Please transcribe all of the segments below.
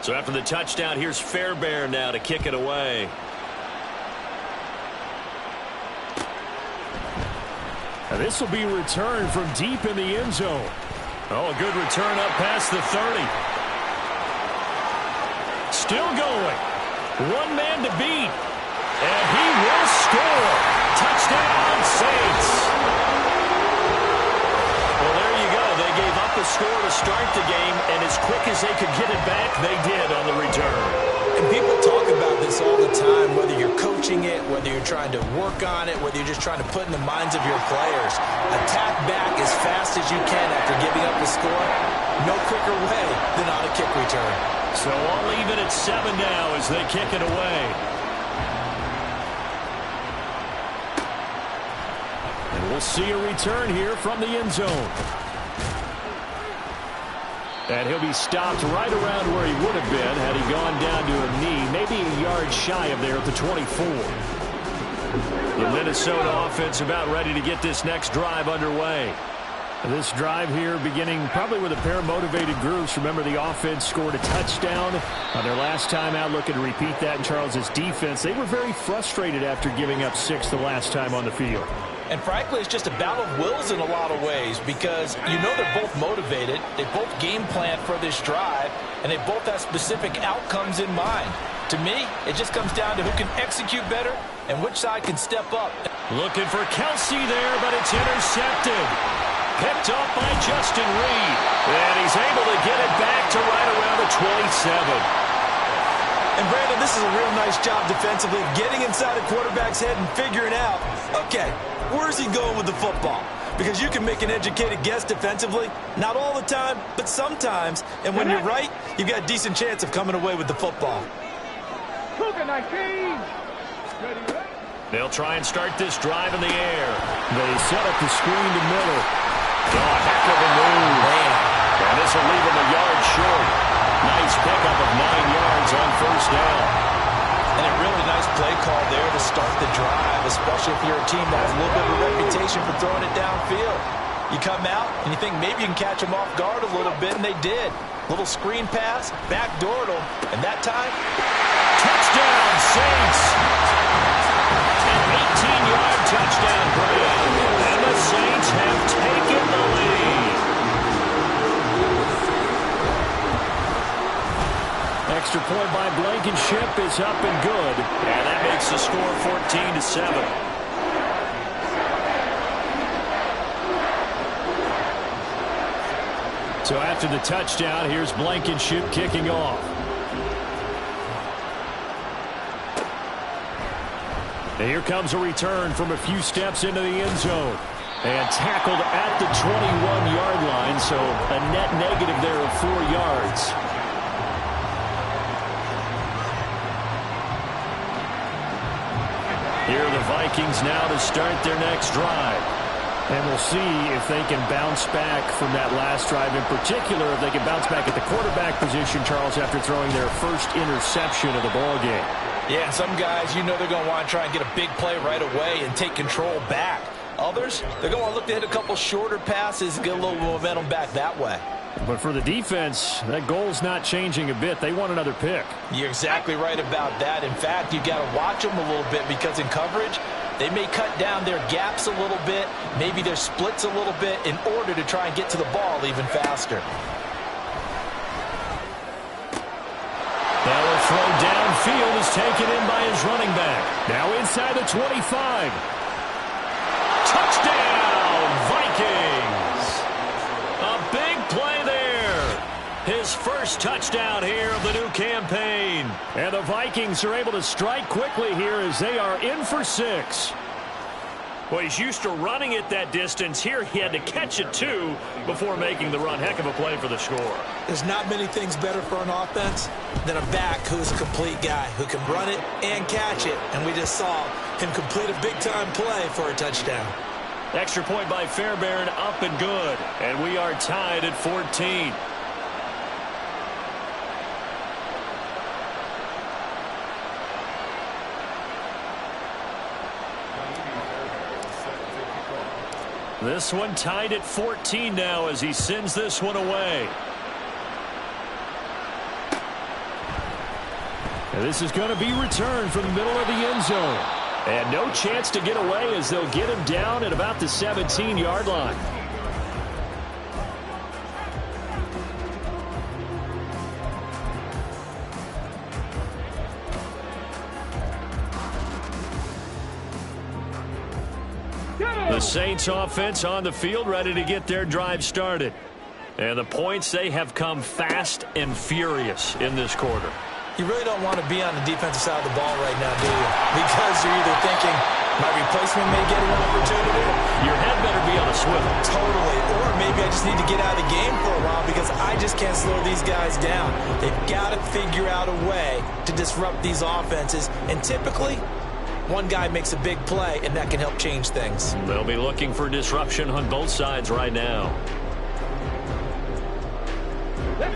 So after the touchdown, here's Fairbairn now to kick it away. Now this will be returned from deep in the end zone. Oh, a good return up past the 30. Still going. One man to beat. And he will score. Touchdown, Saints. Well, there you go. They gave up a score to start the game, and as quick as they could get it back, they did on the return. And people talk about this all the time, whether you're coaching it, whether you're trying to work on it, whether you're just trying to put in the minds of your players. Attack back as fast as you can after giving up a score. No quicker way than on a kick return. So I'll leave it at 7 now as they kick it away. And we'll see a return here from the end zone. And he'll be stopped right around where he would have been had he gone down to a knee, maybe a yard shy of there at the 24. The Minnesota offense about ready to get this next drive underway. This drive here beginning probably with a pair of motivated groups. Remember, the offense scored a touchdown on their last time out. Looking to repeat that in Charles's defense. They were very frustrated after giving up 6 the last time on the field. And frankly, it's just a battle of wills in a lot of ways because you know they're both motivated. They both game plan for this drive, and they both have specific outcomes in mind. To me, it just comes down to who can execute better and which side can step up. Looking for Kelsey there, but it's intercepted. Picked up by Justin Reed. And he's able to get it back to right around the 27. And Brandon, this is a real nice job defensively of getting inside a quarterback's head and figuring out, okay, where's he going with the football? Because you can make an educated guess defensively, not all the time, but sometimes. And when you're right, you've got a decent chance of coming away with the football. They'll try and start this drive in the air. They set up the screen to Miller. Oh, heck of a move. Man. And this will leave him a yard short. Nice pickup of 9 yards on first down. And a really nice play call there to start the drive, especially if you're a team that has a little bit of a reputation for throwing it downfield. You come out and you think maybe you can catch them off guard a little bit, and they did. Little screen pass, backdoored them, and that time, touchdown, Saints! An 18-yard touchdown grab, and the Saints have taken the lead. Extra point by Blankenship is up and good. And that makes the score 14-7. So after the touchdown, here's Blankenship kicking off. And here comes a return from a few steps into the end zone. And tackled at the 21-yard line, so a net negative there of 4 yards. Here are the Vikings now to start their next drive. And we'll see if they can bounce back from that last drive. In particular, if they can bounce back at the quarterback position, Charles, after throwing their first interception of the ballgame. Yeah, some guys, you know they're going to want to try and get a big play right away and take control back. Others, they're going to want to look to hit a couple shorter passes and get a little momentum back that way. But for the defense, that goal's not changing a bit. They want another pick. You're exactly right about that. In fact, you've got to watch them a little bit because in coverage, they may cut down their gaps a little bit, maybe their splits a little bit in order to try and get to the ball even faster. Now a throw downfield is taken in by his running back. Now inside the 25. Touchdown, Vikings! A big play there. His first touchdown here of the new campaign. And the Vikings are able to strike quickly here as they are in for 6. Well, he's used to running it that distance. Here he had to catch it, too, before making the run. Heck of a play for the score. There's not many things better for an offense than a back who's a complete guy, who can run it and catch it. And we just saw him complete a big-time play for a touchdown. Extra point by Fairbairn, up and good. And we are tied at 14. This one tied at 14 now as he sends this one away. And this is going to be returned from the middle of the end zone. And no chance to get away as they'll get him down at about the 17-yard line. The Saints offense on the field, ready to get their drive started. And the points, they have come fast and furious in this quarter. You really don't want to be on the defensive side of the ball right now, do you? Because you're either thinking, my replacement may get an opportunity. Your head better be on a swivel. Totally. Or maybe I just need to get out of the game for a while because I just can't slow these guys down. They've got to figure out a way to disrupt these offenses. And typically, one guy makes a big play, and that can help change things. They'll be looking for disruption on both sides right now.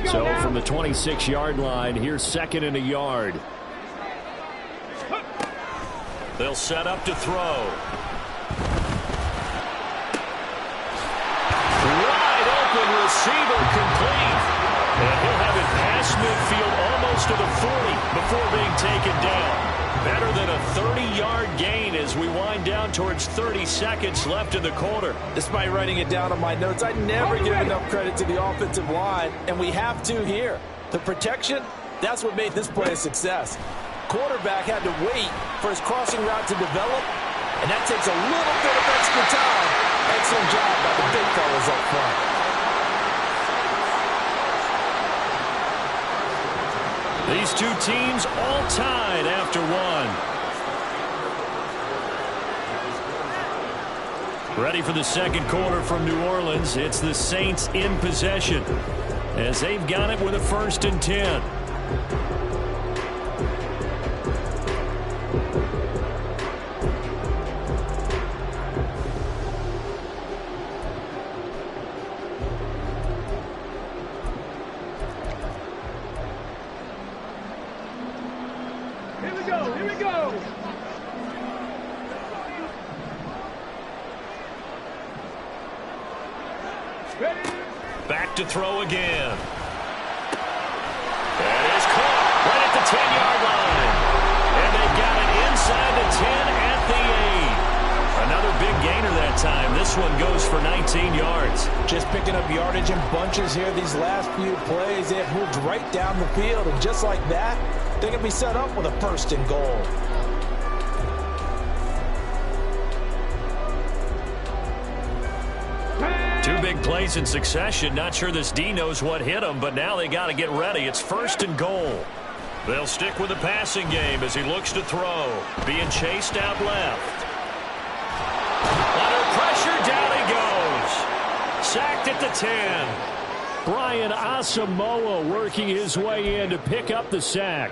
So from the 26-yard line, here's 2nd and a yard. They'll set up to throw. Wide open receiver complete. And he'll have it past midfield almost to the 40 before being taken down. Better than a 30-yard gain as we wind down towards 30 seconds left in the quarter. Despite writing it down on my notes, I never give enough credit to the offensive line, and we have to here. The protection, that's what made this play a success. Quarterback had to wait for his crossing route to develop, and that takes a little bit of extra time. Excellent job by the big fellas up front. These two teams all tied after one. Ready for the second quarter from New Orleans. It's the Saints in possession as they've got it with a 1st and 10. Back to throw again. That is caught right at the 10-yard line. And they've got it inside the 10 at the 8. Another big gainer that time. This one goes for 19 yards. Just picking up yardage in bunches here these last few plays. They have moved right down the field. And just like that, they can be set up with a 1st and goal. Two big plays in succession. Not sure this D knows what hit him, but now they got to get ready. It's 1st and goal. They'll stick with the passing game as he looks to throw. Being chased out left. Under pressure, down he goes. Sacked at the 10. Brian Asamoah working his way in to pick up the sack.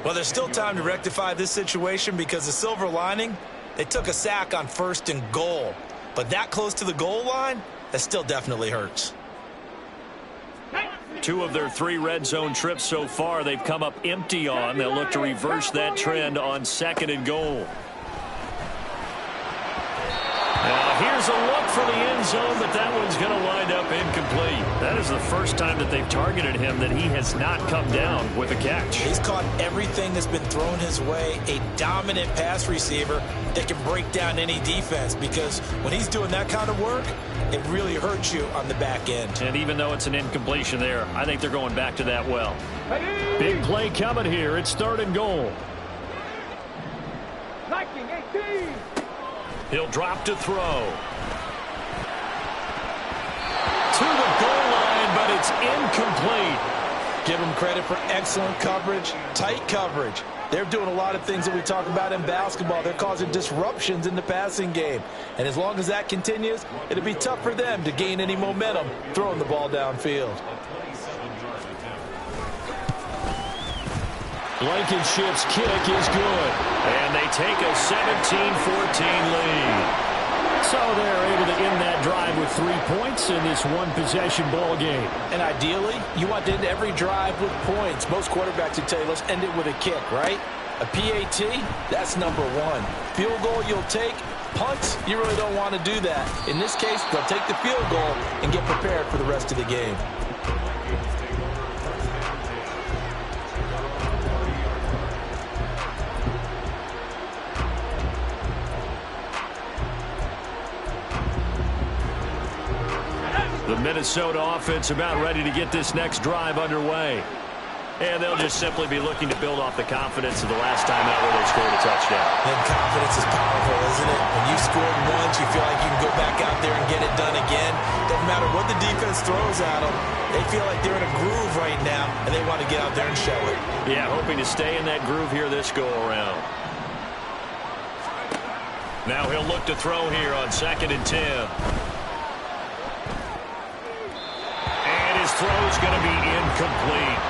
Well, there's still time to rectify this situation because the silver lining, they took a sack on 1st and goal. But that close to the goal line, that still definitely hurts. 2 of their 3 red zone trips so far they've come up empty on. They'll look to reverse that trend on 2nd and goal. Now here's a look for the end zone, but that one's going to wind up incomplete. That is the first time that they've targeted him that he has not come down with a catch. He's caught everything that's been thrown his way. A dominant pass receiver that can break down any defense because when he's doing that kind of work, it really hurts you on the back end. And even though it's an incompletion there, I think they're going back to that well. Big play coming here. It's 3rd and goal. Liking 18. He'll drop to throw. To the goal line, but it's incomplete. Give them credit for excellent coverage, tight coverage. They're doing a lot of things that we talk about in basketball. They're causing disruptions in the passing game. And as long as that continues, it'll be tough for them to gain any momentum throwing the ball downfield. Blankenship's kick is good. And they take a 17-14 lead. So they're able to end that drive with 3 points in this one-possession ball game. And ideally, you want to end every drive with points. Most quarterbacks would tell you, let's end it with a kick, right? A PAT, that's number 1. Field goal you'll take. Punts, you really don't want to do that. In this case, they'll take the field goal and get prepared for the rest of the game. Minnesota offense about ready to get this next drive underway. And they'll just simply be looking to build off the confidence of the last time out where they scored a touchdown. And confidence is powerful, isn't it? When you scored once, you feel like you can go back out there and get it done again. Doesn't matter what the defense throws at them. They feel like they're in a groove right now, and they want to get out there and show it. Yeah, hoping to stay in that groove here this go-around. Now he'll look to throw here on 2nd and 10. And his throw's going to be incomplete.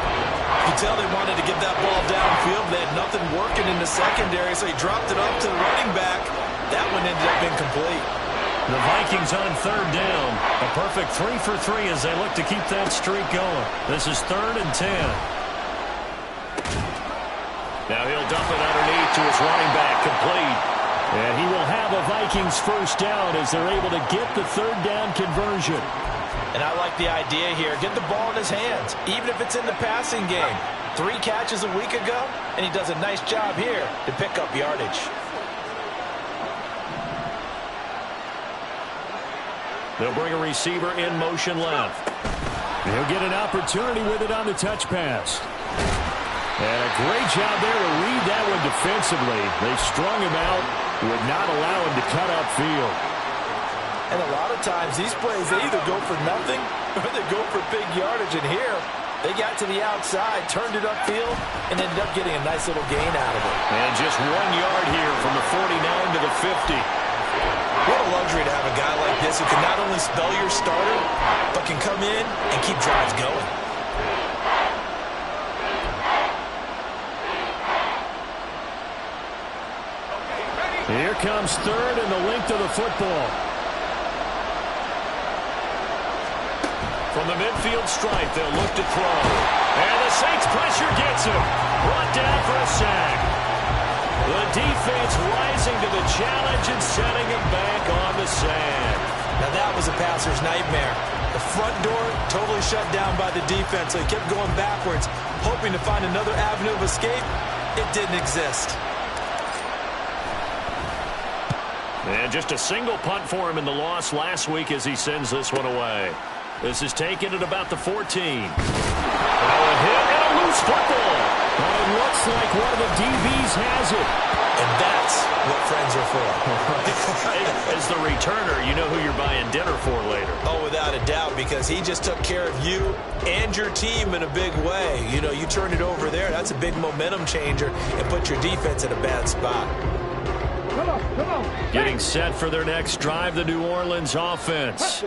You can tell they wanted to get that ball downfield. They had nothing working in the secondary, so he dropped it off to the running back. That one ended up incomplete. The Vikings on 3rd down. A perfect 3 for 3 as they look to keep that streak going. This is 3rd and 10. Now he'll dump it underneath to his running back, complete. And he will have a Vikings first down as they're able to get the 3rd down conversion. And I like the idea here. Get the ball in his hands, even if it's in the passing game. 3 catches a week ago, and he does a nice job here to pick up yardage. They'll bring a receiver in motion left. He'll get an opportunity with it on the touch pass. And a great job there to read that one defensively. They strung him out, would not allow him to cut upfield. And a lot of times, these plays, they either go for nothing or they go for big yardage. And here, they got to the outside, turned it upfield, and ended up getting a nice little gain out of it. And just 1 yard here from the 49 to the 50. What a luxury to have a guy like this who can not only spell your starter, but can come in and keep drives going. Here comes 3rd and the length of the football. From the midfield stripe, they'll look to throw. And the Saints pressure gets him. Brought down for a sack. The defense rising to the challenge and setting him back on the sand. Now that was a passer's nightmare. The front door totally shut down by the defense, so he kept going backwards, hoping to find another avenue of escape. It didn't exist. And just a single punt for him in the loss last week as he sends this one away. This is taken at about the 14. Oh, a hit and a loose football. And it looks like one of the DBs has it. And that's what friends are for. As the returner, you know who you're buying dinner for later. Oh, without a doubt, because he just took care of you and your team in a big way. You know, you turn it over there, that's a big momentum changer and put your defense in a bad spot. Getting set for their next drive, the New Orleans offense.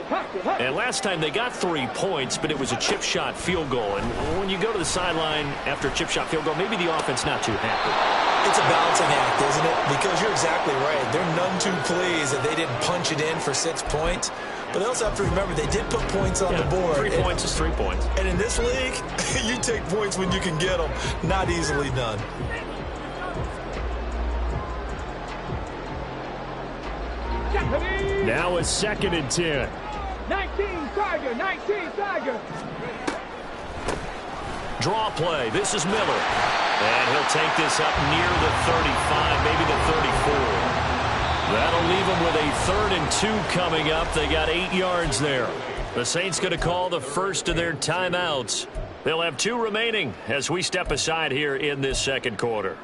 And last time they got 3 points, but it was a chip shot field goal. And when you go to the sideline after a chip shot field goal, maybe the offense not too happy. It's a balancing act, isn't it? Because you're exactly right. They're none too pleased that they didn't punch it in for 6 points. But they also have to remember they did put points on the board. 3 points is 3 points. And in this league, you take points when you can get them. Not easily done. Now it's 2nd and 10. 19 Tiger, 19 Tiger. Draw play. This is Miller. And he'll take this up near the 35, maybe the 34. That'll leave him with a 3rd and 2 coming up. They got 8 yards there. The Saints going to call the first of their timeouts. They'll have 2 remaining as we step aside here in this 2nd quarter.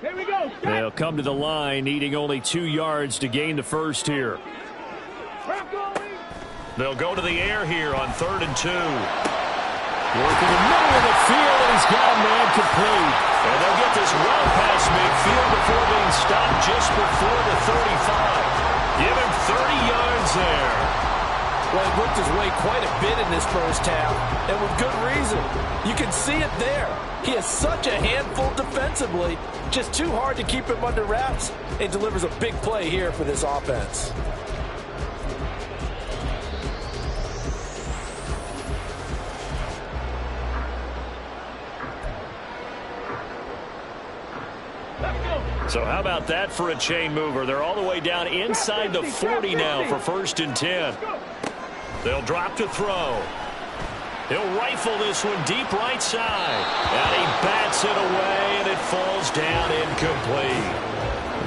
Here we go. They'll come to the line, needing only 2 yards to gain the first here. They'll go to the air here on 3rd and 2. Working the middle of the field, and he's got a man complete. And they'll get this well past midfield before being stopped just before the 35. Give him 30 yards there. Well, he worked his way quite a bit in this first half, and with good reason. You can see it there. He is such a handful defensively, just too hard to keep him under wraps, and delivers a big play here for this offense. So how about that for a chain mover? They're all the way down inside the 40 now for 1st and 10. They'll drop to throw. He'll rifle this one deep right side. And he bats it away, and it falls down incomplete.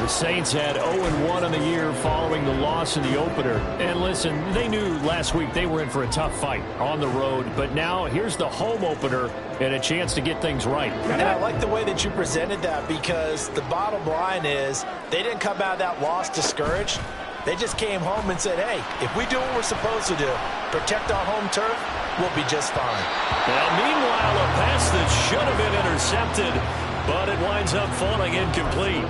The Saints had 0-1 on the year following the loss in the opener. And listen, they knew last week they were in for a tough fight on the road. But now here's the home opener and a chance to get things right. And I like the way that you presented that, because the bottom line is they didn't come out of that loss discouraged. They just came home and said, hey, if we do what we're supposed to do, protect our home turf, we'll be just fine. Now, meanwhile, a pass that should have been intercepted, but it winds up falling incomplete.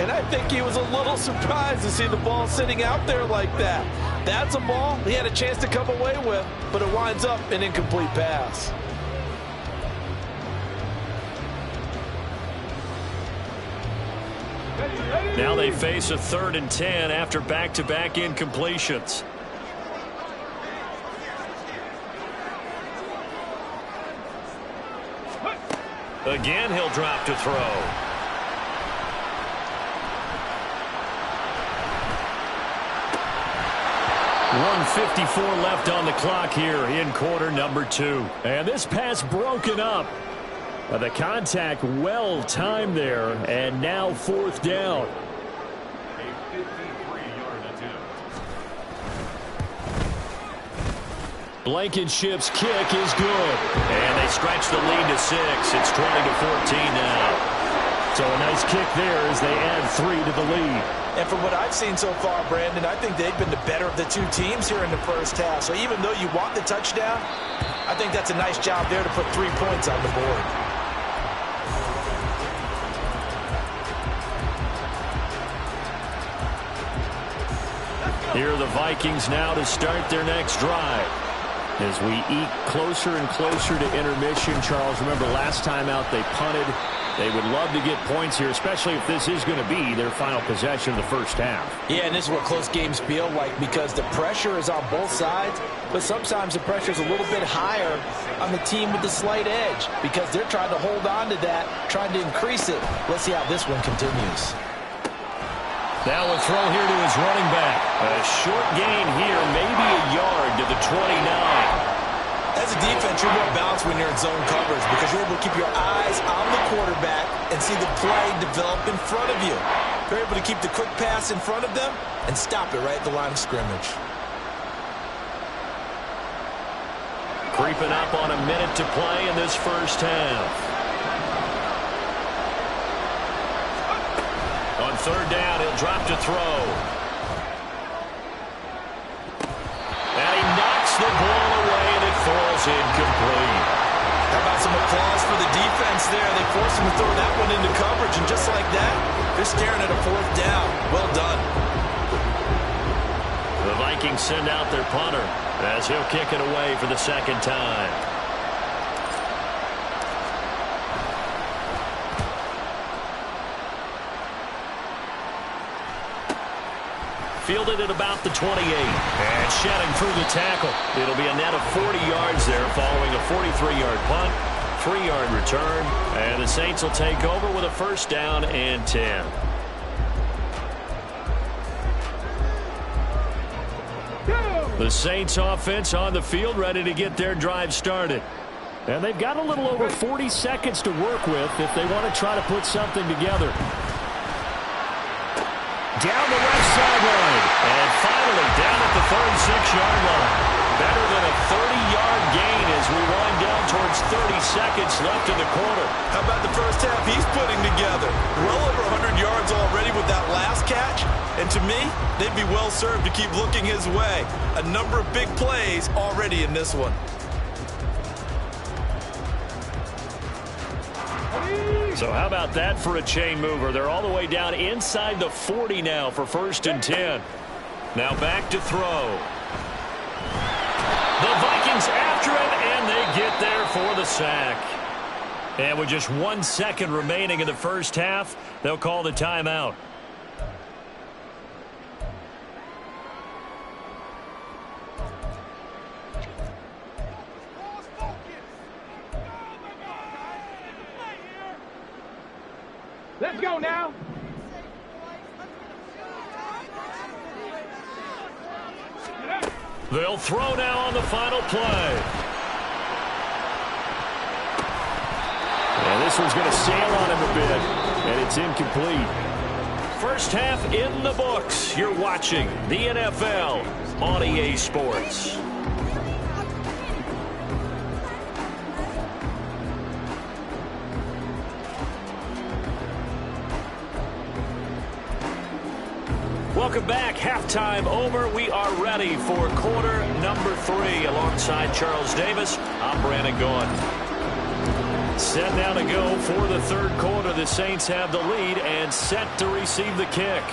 And I think he was a little surprised to see the ball sitting out there like that. That's a ball he had a chance to come away with, but it winds up an incomplete pass. Now they face a 3rd and 10 after back-to-back incompletions. Again, he'll drop to throw. .154 left on the clock here in quarter number 2. And this pass broken up. The contact well timed there, and now 4th down. A 53-yard attempt. Blankenship's kick is good. And they stretch the lead to 6. It's 20-14 now. So a nice kick there as they add 3 to the lead. And from what I've seen so far, Brandon, I think they've been the better of the two teams here in the first half. So even though you want the touchdown, I think that's a nice job there to put 3 points on the board. Here are the Vikings now to start their next drive. As we eke closer and closer to intermission, Charles, remember last time out they punted. They would love to get points here, especially if this is going to be their final possession of the first half. Yeah, and this is what close games feel like, because the pressure is on both sides, but sometimes the pressure is a little bit higher on the team with the slight edge, because they're trying to hold on to that, trying to increase it. Let's see how this one continues. Now a throw here to his running back. A short gain here, maybe a yard to the 29. As a defense, you're more balanced when you're in zone coverage because you're able to keep your eyes on the quarterback and see the play develop in front of you. You're able to keep the quick pass in front of them and stop it right at the line of scrimmage. Creeping up on a minute to play in this first half. On 3rd down, he'll drop to throw. And he knocks the ball away, and it falls incomplete. How about some applause for the defense there? They forced him to throw that one into coverage, and just like that, they're staring at a 4th down. Well done. The Vikings send out their punter as he'll kick it away for the 2nd time. Fielded at about the 28. And shedding through the tackle. It'll be a net of 40 yards there following a 43-yard punt, 3-yard return. And the Saints will take over with a 1st down and 10. The Saints offense on the field ready to get their drive started. And they've got a little over 40 seconds to work with if they want to try to put something together. Down the left sideline. And finally down at the 36-yard line. Better than a 30-yard gain as we wind down towards 30 seconds left in the quarter. How about the first half he's putting together? Well over 100 yards already with that last catch. And to me, they'd be well served to keep looking his way. A number of big plays already in this one. So how about that for a chain mover? They're all the way down inside the 40 now for 1st and 10. Now back to throw. The Vikings after him, and they get there for the sack. And with just 1 second remaining in the first half, they'll call the timeout. Let's go now. They'll throw now on the final play. And this one's going to sail on him a bit, and it's incomplete. First half in the books. You're watching the NFL on EA Sports. Welcome back. Halftime over. We are ready for quarter number 3. Alongside Charles Davis, I'm Brandon Gaudin. Set now to go for the third quarter. The Saints have the lead and set to receive the kick.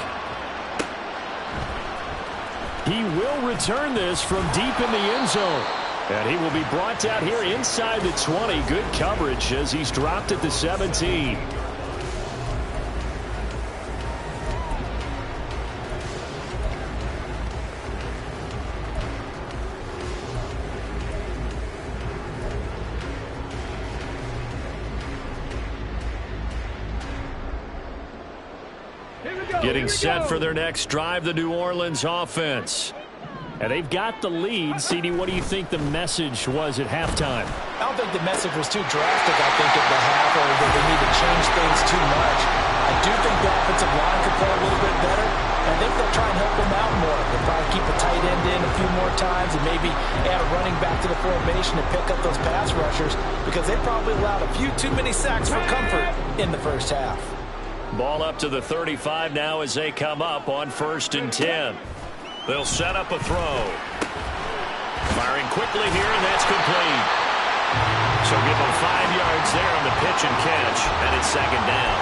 He will return this from deep in the end zone. And he will be brought down here inside the 20. Good coverage as he's dropped at the 17. Getting set for their next drive, the New Orleans offense. And they've got the lead. CD, what do you think the message was at halftime? I don't think the message was too drastic, I think, at the half, or that they need to change things too much. I do think the offensive line could play a little bit better. I think they'll try and help them out more. They'll probably keep a tight end in a few more times and maybe add a running back to the formation to pick up those pass rushers because they probably allowed a few too many sacks for comfort in the first half. Ball up to the 35 now as they come up on 1st and 10. They'll set up a throw. Firing quickly here, and that's complete. So give them 5 yards there on the pitch and catch, and it's 2nd down.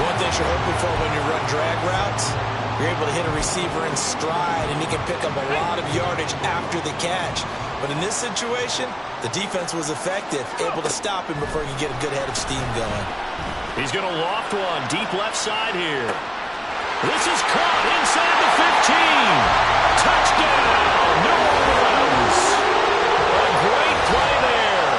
One thing you're hoping for when you run drag routes, you're able to hit a receiver in stride, and he can pick up a lot of yardage after the catch. But in this situation, the defense was effective, able to stop him before he could get a good head of steam going. He's going to loft one deep left side here. This is caught inside the 15. Touchdown, New Orleans. A great play there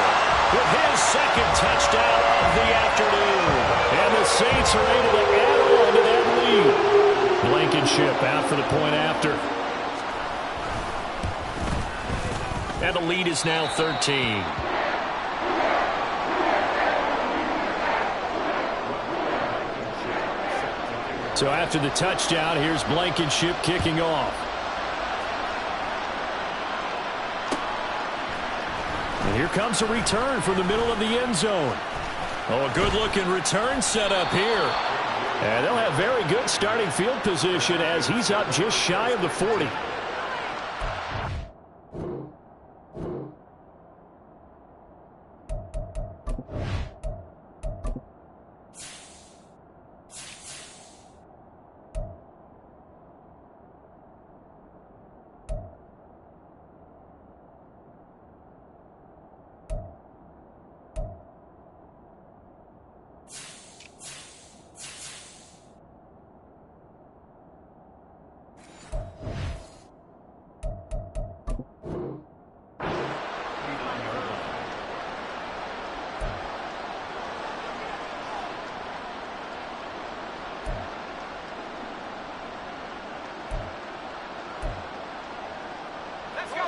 with his 2nd touchdown of the afternoon. And the Saints are able to add on to that lead. Blankenship out for the point after. And the lead is now 13. So after the touchdown, here's Blankenship kicking off. And here comes a return from the middle of the end zone. Oh, a good-looking return set up here. And they'll have very good starting field position as he's up just shy of the 40.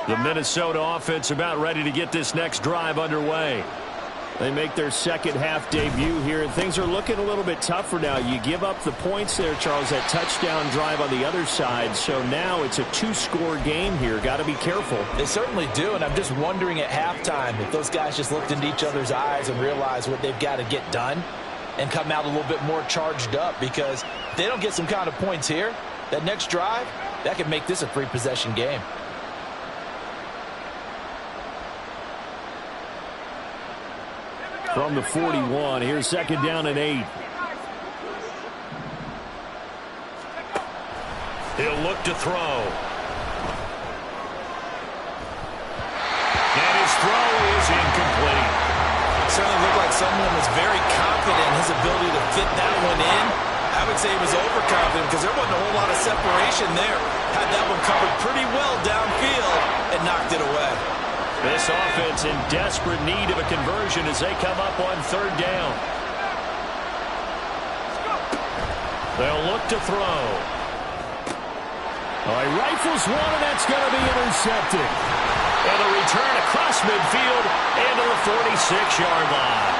The Minnesota offense about ready to get this next drive underway. They make their 2nd half debut here, and things are looking a little bit tougher now. You give up the points there, Charles, that touchdown drive on the other side. So now it's a 2-score game here. Got to be careful. They certainly do, and I'm just wondering at halftime if those guys just looked into each other's eyes and realized what they've got to get done and come out a little bit more charged up, because if they don't get some kind of points here, that next drive, that could make this a 3-possession game. From the 41, here's 2nd down and 8. He'll look to throw. And his throw is incomplete. It certainly looked like someone was very confident in his ability to fit that one in. I would say he was overconfident because there wasn't a whole lot of separation there. Had that one covered pretty well downfield and knocked it away. This offense in desperate need of a conversion as they come up on 3rd down. They'll look to throw. Oh, he rifles one, and that's going to be intercepted. And a return across midfield and to the 46-yard line.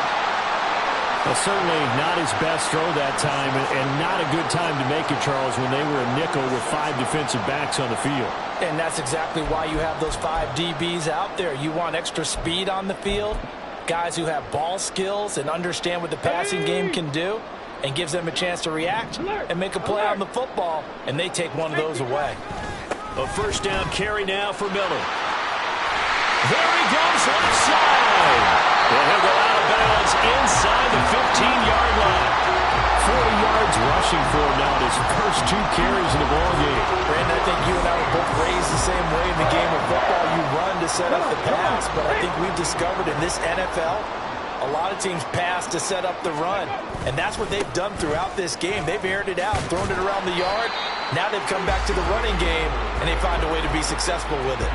Well, certainly not his best throw that time, and not a good time to make it, Charles, when they were a nickel with 5 defensive backs on the field. And that's exactly why you have those 5 DBs out there. You want extra speed on the field, guys who have ball skills and understand what the passing game can do, and gives them a chance to react and make a play on the football, and they take one of those away. A first down carry now for Miller. There he goes left side. And he'll go out of bounds inside the 15-yard line. 40 yards rushing for him now in his first 2 carries in the ballgame. Brandon, I think you and I were both raised the same way in the game of football. You run to set up the pass, but I think we've discovered in this NFL, a lot of teams pass to set up the run, and that's what they've done throughout this game. They've aired it out, thrown it around the yard. Now they've come back to the running game, and they find a way to be successful with it.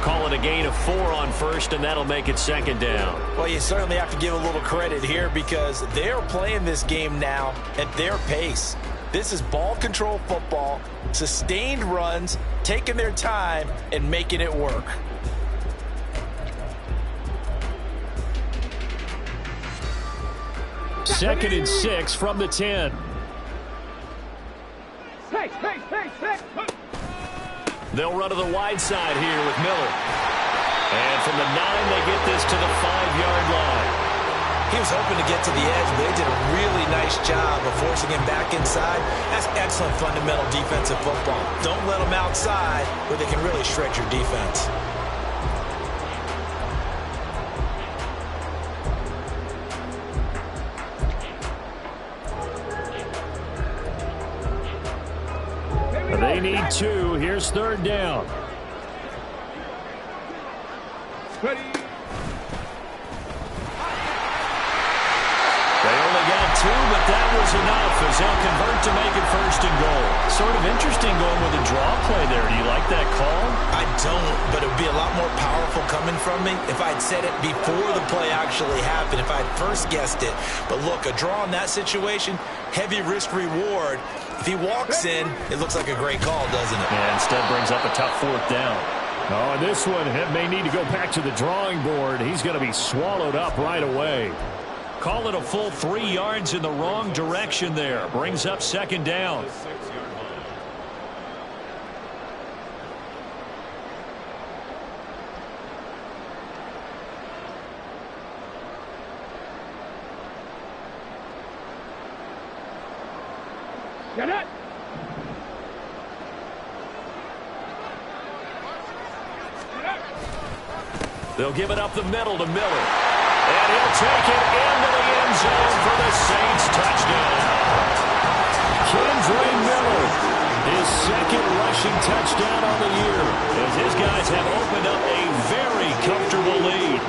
Call it a gain of 4 on first, and that'll make it second down. Well, you certainly have to give a little credit here because they're playing this game now at their pace. This is ball control football, sustained runs, taking their time, and making it work. Second and 6 from the 10. Hey, hey, hey, hey. They'll run to the wide side here with Miller. And from the 9, they get this to the 5-yard line. He was hoping to get to the edge, but they did a really nice job of forcing him back inside. That's excellent fundamental defensive football. Don't let them outside where they can really shred your defense. They need 2. Here's third down. Ready. They only got 2, but that was enough as they'll convert to make it first and goal. Sort of interesting going with a draw play there. Do you like that call? I don't, but it would be a lot more powerful coming from me if I had said it before the play actually happened, if I had first guessed it. But look, a draw in that situation, heavy risk reward. If he walks in, it looks like a great call, doesn't it? And instead brings up a tough 4th down. Oh, and this one may need to go back to the drawing board. He's going to be swallowed up right away. Call it a full 3 yards in the wrong direction there. Brings up second down. Get it. They'll give it up the middle to Miller. And he'll take it into the end zone for the Saints touchdown. Kendre Miller, his second rushing touchdown on the year, as his guys have opened up a very comfortable lead.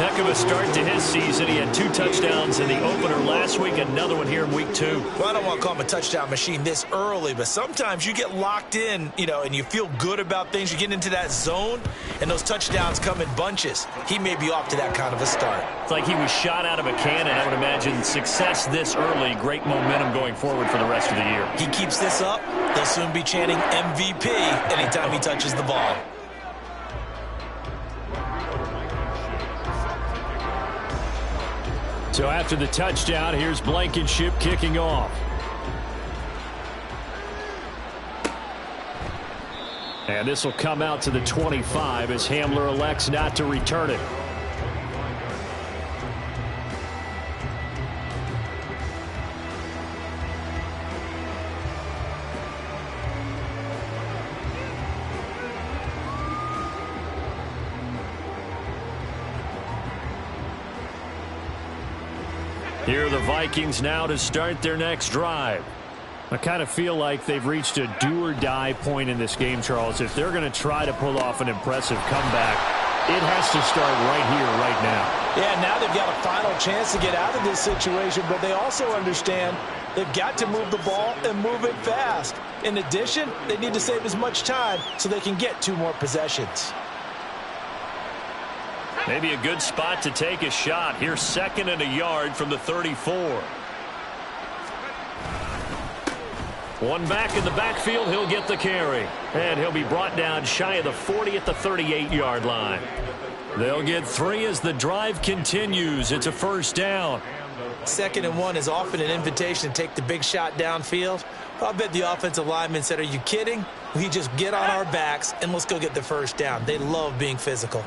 Heck of a start to his season. He had 2 touchdowns in the opener last week, another one here in week 2. Well, I don't want to call him a touchdown machine this early, but sometimes you get locked in, and you feel good about things. You get into that zone, and those touchdowns come in bunches. He may be off to that kind of a start. It's like he was shot out of a cannon. I would imagine success this early, great momentum going forward for the rest of the year. He keeps this up, they'll soon be chanting MVP anytime he touches the ball. So after the touchdown, here's Blankenship kicking off. And this will come out to the 25 as Hamler elects not to return it. Here are the Vikings now to start their next drive. I kind of feel like they've reached a do-or-die point in this game, Charles. If they're going to try to pull off an impressive comeback, it has to start right here, right now. Yeah, now they've got a final chance to get out of this situation, but they also understand they've got to move the ball and move it fast. In addition, they need to save as much time so they can get 2 more possessions. Maybe a good spot to take a shot. Here's 2nd and a yard from the 34. One back in the backfield, he'll get the carry. And he'll be brought down shy of the 40 at the 38-yard line. They'll get 3 as the drive continues. It's a first down. 2nd and 1 is often an invitation to take the big shot downfield. I bet the offensive lineman said, are you kidding? We just get on our backs and let's go get the first down. They love being physical.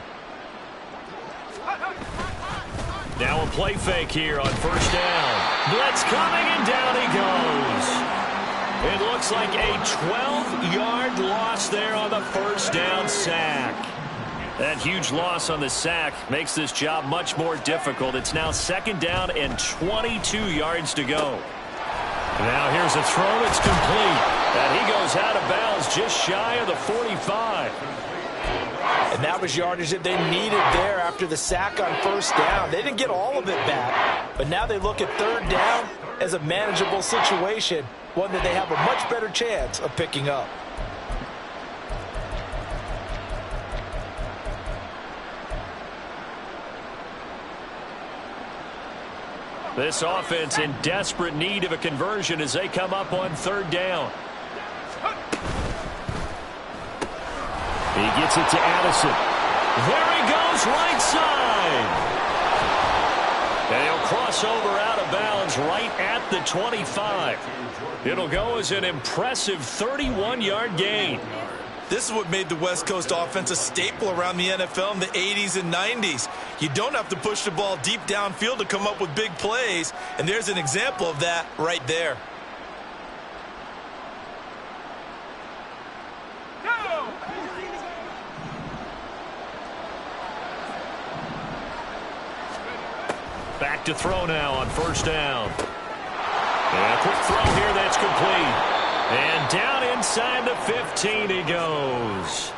Now a play fake here on first down. Blitz coming, and down he goes. It looks like a 12-yard loss there on the first down sack. That huge loss on the sack makes this job much more difficult. It's now 2nd down and 22 yards to go. Now here's a throw. It's complete. And he goes out of bounds just shy of the 45. And that was yardage that they needed there after the sack on first down. They didn't get all of it back, but now they look at 3rd down as a manageable situation, one that they have a much better chance of picking up. This offense in desperate need of a conversion as they come up on 3rd down. He gets it to Addison. There he goes, right side. And he'll cross over out of bounds right at the 25. It'll go as an impressive 31-yard gain. This is what made the West Coast offense a staple around the NFL in the 80s and 90s. You don't have to push the ball deep downfield to come up with big plays, and there's an example of that right there. Back to throw now on first down. And a quick throw here that's complete. And down inside the 15 he goes.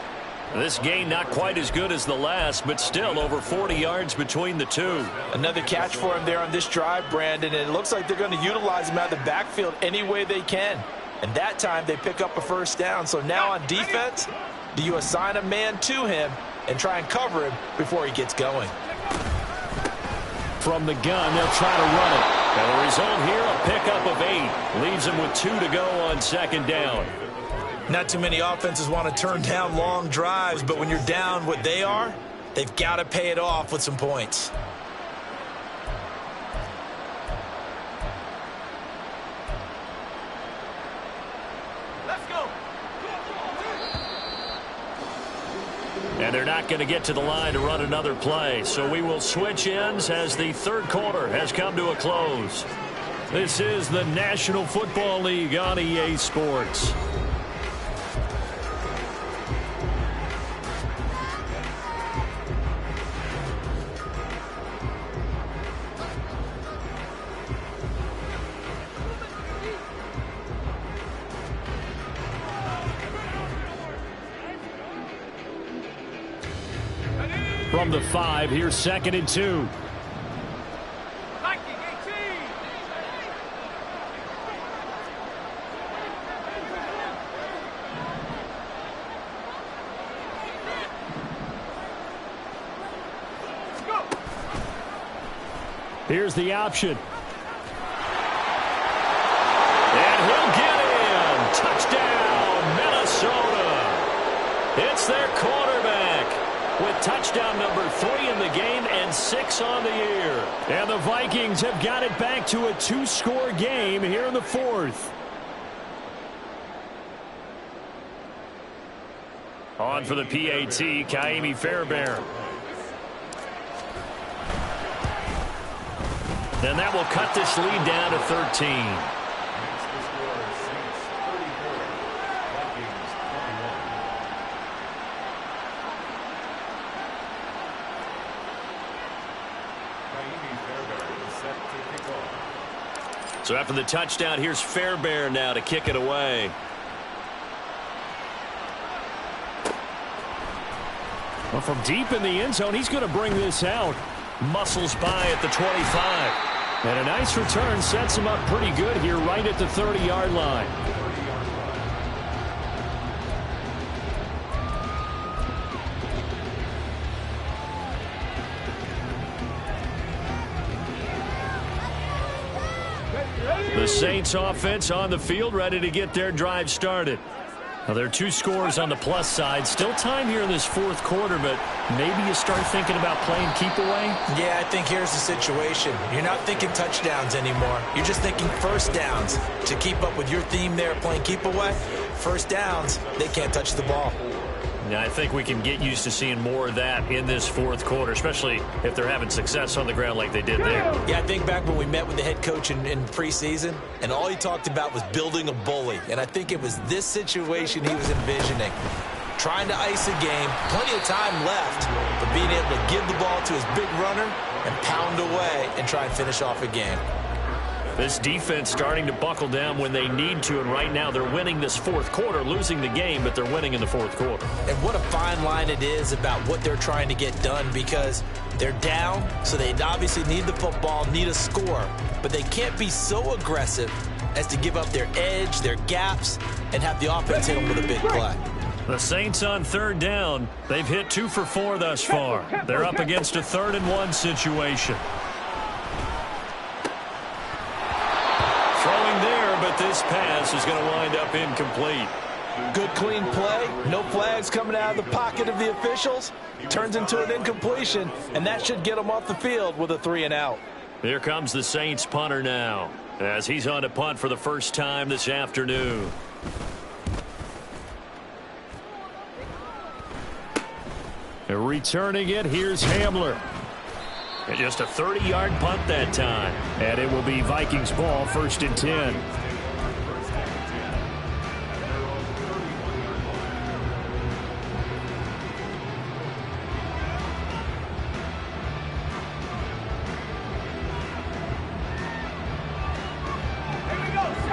This gain not quite as good as the last, but still over 40 yards between the two. Another catch for him there on this drive, Brandon, and it looks like they're going to utilize him out of the backfield any way they can. And that time they pick up a first down. So now on defense, do you assign a man to him and try and cover him before he gets going? From the gun, they'll try to run it. And the result here, a pickup of 8. Leaves them with 2 to go on 2nd down. Not too many offenses want to turn down long drives, but when you're down what they are, they've got to pay it off with some points. Let's go. And they're not going to get to the line to run another play. So we will switch ends as the 3rd quarter has come to a close. This is the National Football League on EA Sports. From the 5, here's 2nd and 2. Here's the option. And he'll get in. Touchdown, Minnesota. It's their quarterback with touchdown number 3 in the game and 6 on the year. And the Vikings have got it back to a 2-score game here in the 4th. On for the PAT, Ka'imi Fairbairn. And that will cut this lead down to 13. So after the touchdown, here's Fairbairn now to kick it away. Well, from deep in the end zone, he's going to bring this out. Muscles by at the 25. And a nice return sets him up pretty good here right at the 30-yard line. The Saints offense on the field, ready to get their drive started. Now, there are 2 scores on the plus side. Still time here in this fourth quarter, but maybe you start thinking about playing keep away? Yeah, I think here's the situation. You're not thinking touchdowns anymore. You're just thinking first downs. To keep up with your theme there, playing keep away, first downs, they can't touch the ball. Now, I think we can get used to seeing more of that in this fourth quarter, especially if they're having success on the ground like they did there. Yeah, I think back when we met with the head coach in preseason, and all he talked about was building a bully. And I think it was this situation he was envisioning. Trying to ice a game, plenty of time left, but being able to give the ball to his big runner and pound away and try and finish off a game. This defense starting to buckle down when they need to, and right now they're winning this fourth quarter, losing the game, but they're winning in the fourth quarter. And what a fine line it is about what they're trying to get done, because they're down, so they obviously need the football, need a score, but they can't be so aggressive as to give up their edge, their gaps, and have the offense hit them with a big play. The Saints on third down. They've hit 2 for 4 thus far. They're up against a 3rd-and-1 situation. Throwing there, but this pass is going to wind up incomplete. Good, clean play. No flags coming out of the pocket of the officials. Turns into an incompletion, and that should get them off the field with a 3-and-out. Here comes the Saints punter now, as he's on to punt for the first time this afternoon. Returning it, here's Hamler. And just a 30-yard punt that time. And it will be Vikings ball, 1st and 10.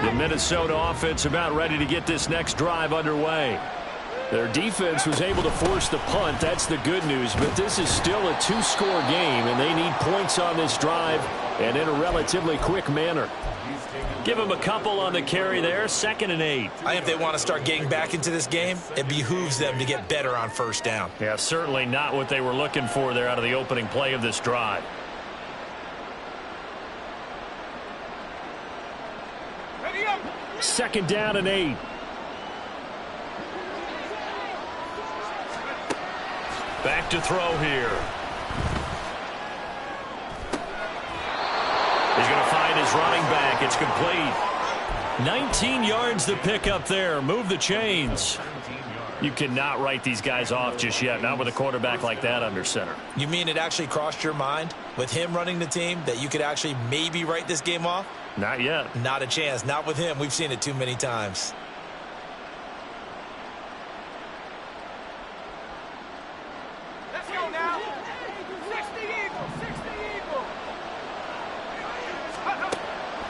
The Minnesota offense about ready to get this next drive underway. Their defense was able to force the punt. That's the good news. But this is still a 2-score game, and they need points on this drive and in a relatively quick manner. Give them a couple on the carry there. 2nd and 8. I think if they want to start getting back into this game, it behooves them to get better on first down. Yeah, certainly not what they were looking for there out of the opening play of this drive. Ready up. 2nd down and 8. Back to throw here. He's going to find his running back. It's complete. 19 yards to pick up there. Move the chains. You cannot write these guys off just yet, not with a quarterback like that under center. You mean it actually crossed your mind with him running the team that you could actually maybe write this game off? Not yet. Not a chance. Not with him. We've seen it too many times. Let's go now. 60 Eagle. 60 Eagle.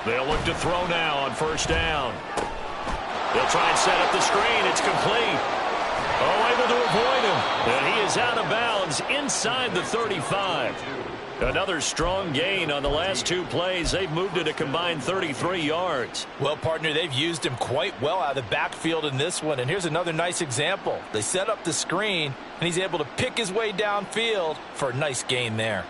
They'll look to throw now on first down. They'll try and set up the screen. It's complete. Oh, able to avoid him. And he is out of bounds inside the 35. Another strong gain on the last 2 plays. They've moved it a combined 33 yards. Well, partner, they've used him quite well out of the backfield in this one. And here's another nice example. They set up the screen, and he's able to pick his way downfield for a nice gain there.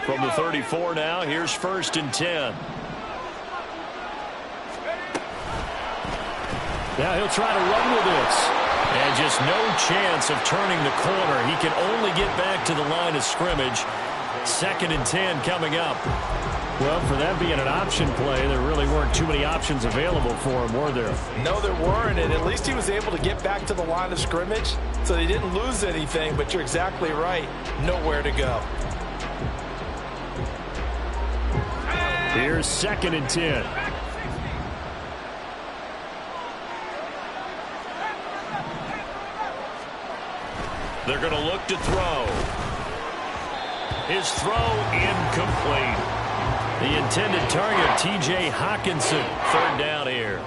From the 34 now, here's 1st and 10. Now he'll try to run with this. And just no chance of turning the corner. He can only get back to the line of scrimmage. 2nd and 10 coming up. Well, for that being an option play, there really weren't too many options available for him, were there? No, there weren't, and at least he was able to get back to the line of scrimmage, so they didn't lose anything, but you're exactly right. Nowhere to go. Here's 2nd and 10. They're going to look to throw. His throw incomplete. The intended target, T.J. Hockenson. 3rd down here.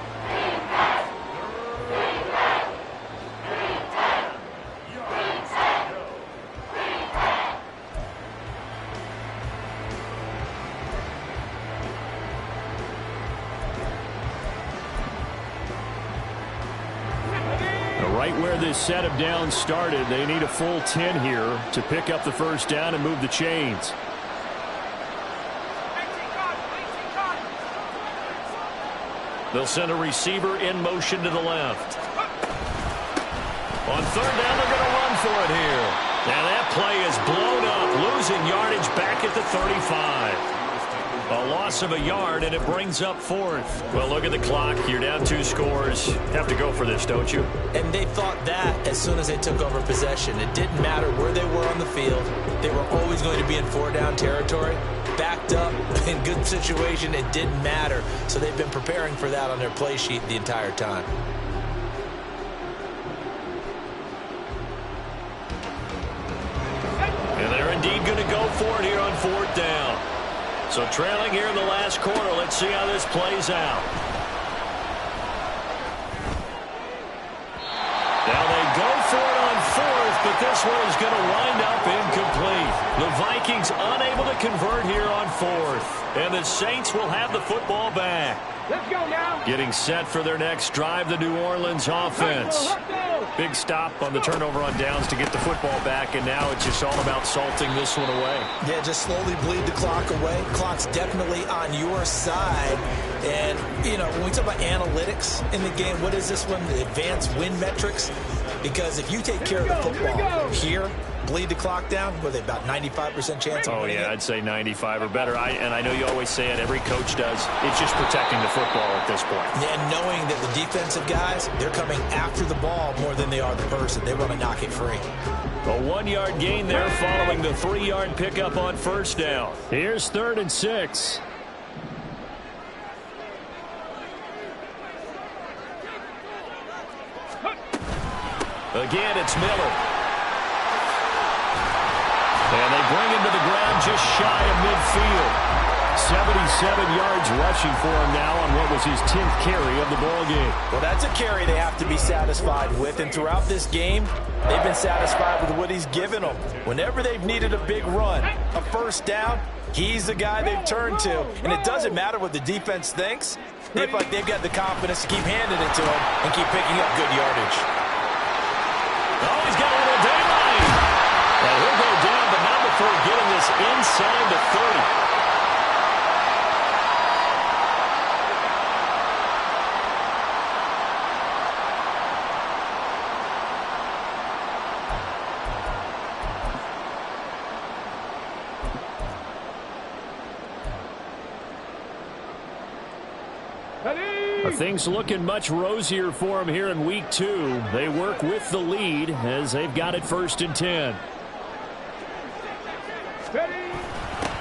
Right where this set of downs started, they need a full 10 here to pick up the first down and move the chains. They'll send a receiver in motion to the left. On third down, they're going to run for it here. And that play is blown up, losing yardage back at the 35. A loss of a yard, and it brings up fourth. Well, look at the clock. You're down 2 scores. Have to go for this, don't you? And they thought that as soon as they took over possession. It didn't matter where they were on the field. They were always going to be in 4-down territory. Backed up, in good situation, it didn't matter. So they've been preparing for that on their play sheet the entire time. And they're indeed going to go for it here on 4th down. So trailing here in the last quarter. Let's see how this plays out. Now they go for it on 4th, but this one is going to wind up incomplete. The Vikings unable to convert here on 4th. And the Saints will have the football back. Let's go now. Getting set for their next drive, the New Orleans offense. Big stop on the turnover on downs to get the football back, and now it's just all about salting this one away. Yeah, just slowly bleed the clock away. Clock's definitely on your side. And, you know, when we talk about analytics in the game, what is this one? The advanced win metrics? Because if you take care of the football here, bleed the clock down, what are they, about 95% chance of winning it? I'd say 95 or better. And I know you always say it, every coach does. It's just protecting the football at this point. Yeah, and knowing that the defensive guys, they're coming after the ball more than they are the person. They want to knock it free. A 1-yard gain there following the 3-yard pickup on first down. Here's 3rd and 6. Again, it's Miller. And they bring him to the ground just shy of midfield. 77 yards rushing for him now on what was his 10th carry of the ball game. Well, that's a carry they have to be satisfied with. And throughout this game, they've been satisfied with what he's given them. Whenever they've needed a big run, a first down, he's the guy they've turned to. And it doesn't matter what the defense thinks. They feel like they've got the confidence to keep handing it to him and keep picking up good yardage. Oh, he's got a little daylight. And he'll go down, but not before getting this inside the 30. Things looking much rosier for them here in week 2. They work with the lead as they've got it 1st and 10.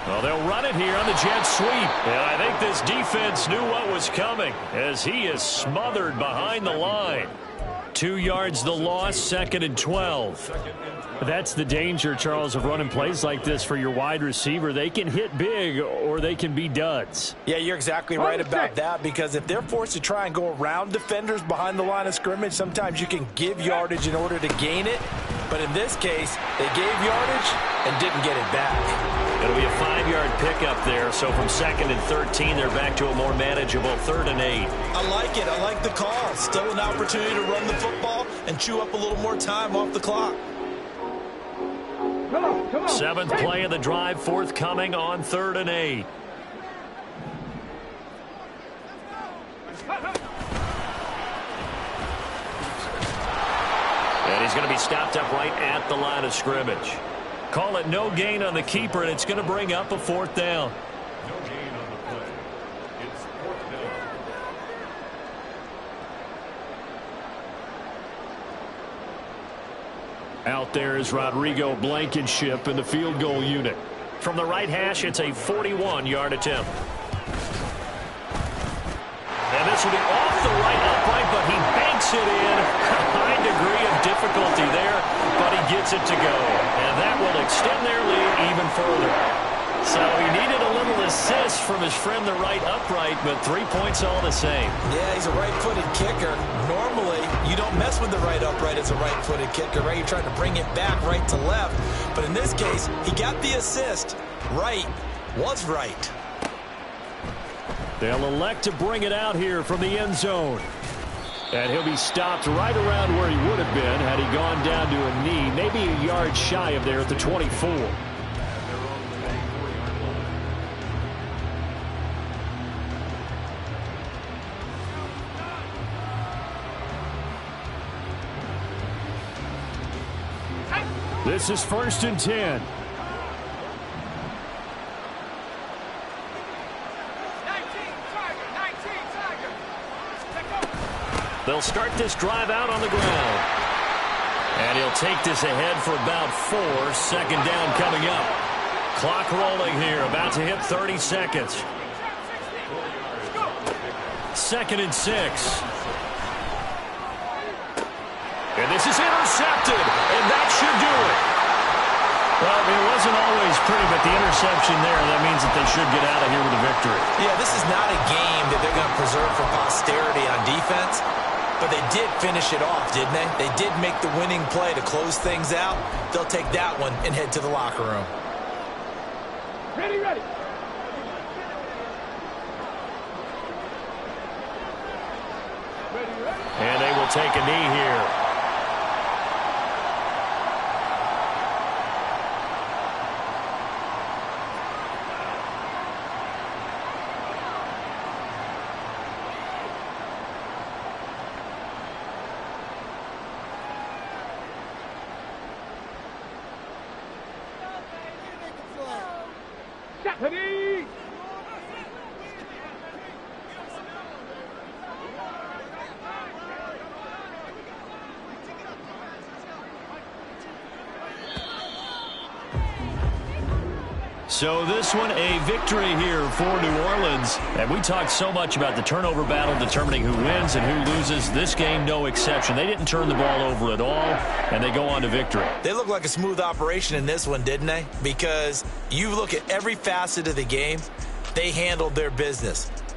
Well, they'll run it here on the jet sweep. And I think this defense knew what was coming as he is smothered behind the line. 2 yards the loss, 2nd and 12. That's the danger, Charles, of running plays like this for your wide receiver. They can hit big or they can be duds. Yeah, you're exactly right about that, because if they're forced to try and go around defenders behind the line of scrimmage, sometimes you can give yardage in order to gain it. But in this case, they gave yardage and didn't get it back. It'll be a 5-yard pickup there, so from 2nd and 13, they're back to a more manageable 3rd and 8. I like it. I like the call. Still an opportunity to run the football and chew up a little more time off the clock. Come on. 7th play of the drive, forthcoming on 3rd and 8. And he's going to be stopped up right at the line of scrimmage. Call it no gain on the keeper, and it's going to bring up a 4th down. No gain on the play. It's 4th down. Out there is Rodrigo Blankenship in the field goal unit. From the right hash, it's a 41-yard attempt. And this will be off the right upright, but he banks it in. A high degree of difficulty there, but he gets it to go. And that will extend their lead even further. So he needed a little assist from his friend, the right upright, but 3 points all the same. Yeah, he's a right-footed kicker. Normally, you don't mess with the right upright as a right-footed kicker, right? You're trying to bring it back right to left. But in this case, he got the assist. Right was right. They'll elect to bring it out here from the end zone. And he'll be stopped right around where he would have been had he gone down to a knee, maybe a yard shy of there at the 24. This is 1st and 10. They'll start this drive out on the ground. And he'll take this ahead for about 4. 2nd down coming up. Clock rolling here, about to hit 30 seconds. 2nd and 6. And this is intercepted, and that should do it. Well, it wasn't always pretty, but the interception there, that means that they should get out of here with a victory. Yeah, this is not a game that they're going to preserve for posterity on defense. But they did finish it off, didn't they? They did make the winning play to close things out. They'll take that one and head to the locker room. Ready, ready. And they will take a knee here. Ready. So this one, a victory here for New Orleans. And we talked so much about the turnover battle determining who wins and who loses. This game, no exception. They didn't turn the ball over at all, and they go on to victory. They look like a smooth operation in this one, didn't they? Because you look at every facet of the game, they handled their business.